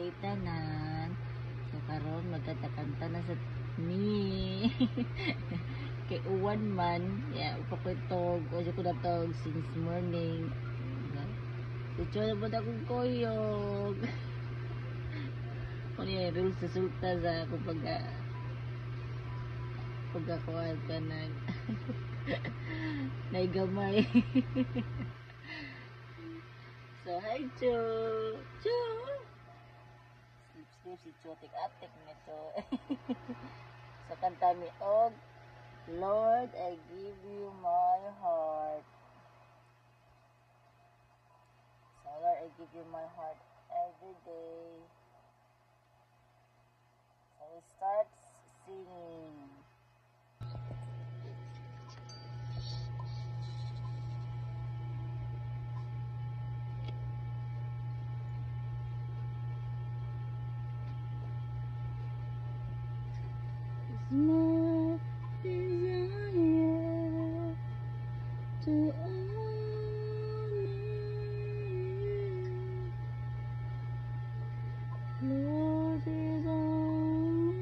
day tanan. So karon magkatakanta na sa ni. Kay uwan man, ya upakitog o ko datog since morning. Ito na ba akong koyog? Ano yung rules sa sulta sa pagkakuhan ka ng naigamay. So, hi, Cho! Cho! Sleep si Cho. Tik-atik nito. So, kanta mi og, Lord, I give you my heart. So, Lord, I give you my heart every day. So, we start singing. It's my desire to honor you. Lord is all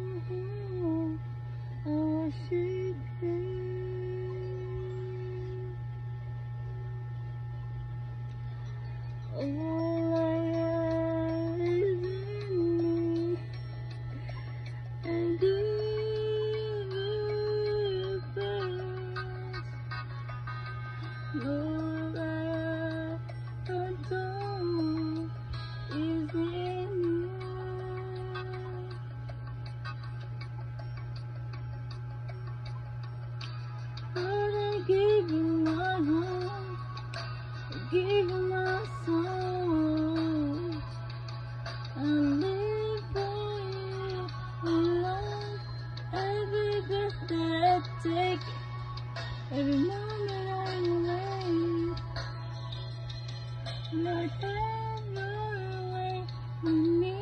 I worship you. All I have is in me, and give you praise. Lord, I adore is in you. Lord, I give you my heart, I give you my soul. I live for you, Lord. Every breath that I take, every moment I'm awake, Lord, have your way with me.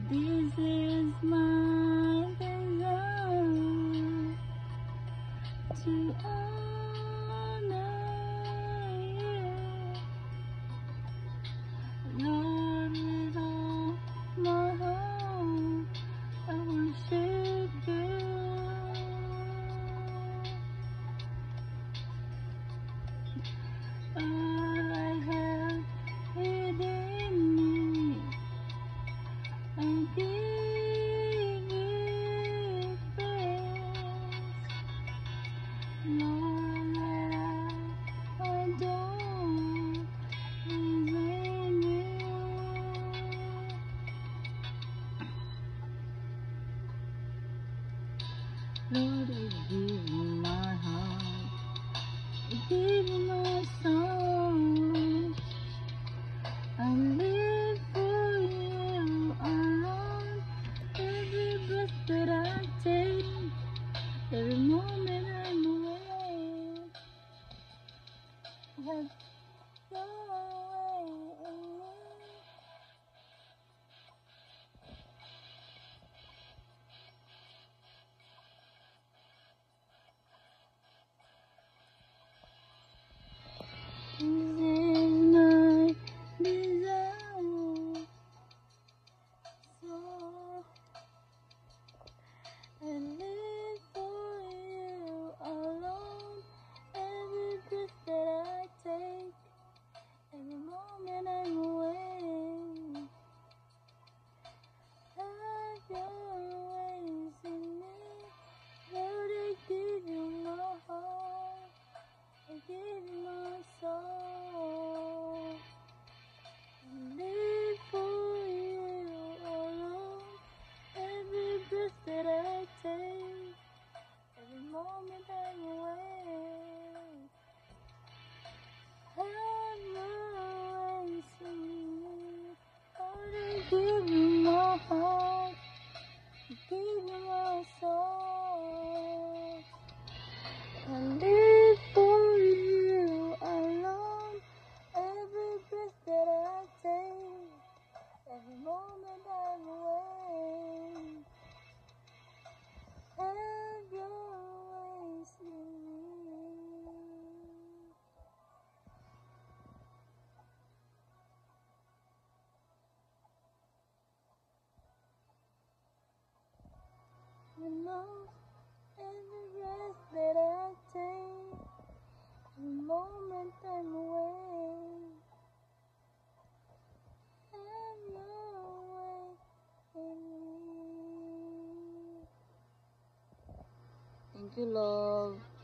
This is my desire to honor you, Lord, with all my heart. I worship you. All I have within me, I give you praise. Lord, that I adore is in you. Lord, I give you my heart, I give you my soul. I live for you alone. Every breath that I take, every moment I'm awake, have your way in me. that I take the moment I'm away. Have your way in me. Thank you, love.